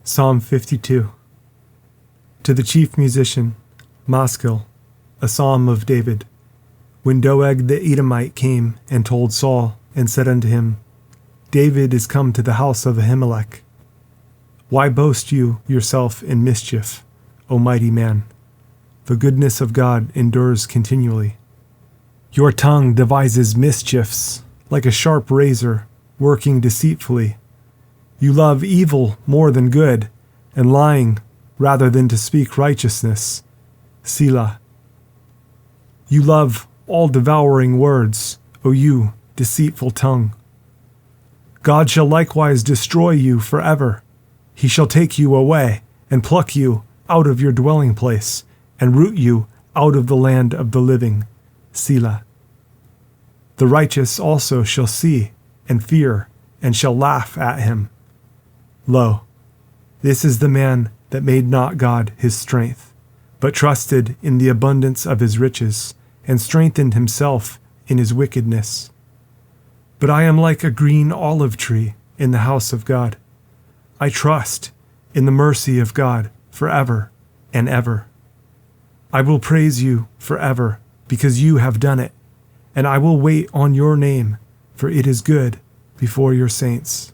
Psalm 52. To the chief musician, Maschil, a psalm of David. When Doeg the Edomite came and told Saul, and said unto him, David is come to the house of Ahimelech. Why boast you yourself in mischief, O mighty man? The goodness of God endures continually. Your tongue devises mischiefs, like a sharp razor, working deceitfully. You love evil more than good, and lying rather than to speak righteousness. Selah. You love all devouring words, O you deceitful tongue. God shall likewise destroy you forever. He shall take you away, and pluck you out of your dwelling place, and root you out of the land of the living. Selah. The righteous also shall see, and fear, and shall laugh at him. Lo, this is the man that made not God his strength, but trusted in the abundance of his riches, and strengthened himself in his wickedness. But I am like a green olive tree in the house of God. I trust in the mercy of God forever and ever. I will praise you forever, because you have done it, and I will wait on your name, for it is good before your saints.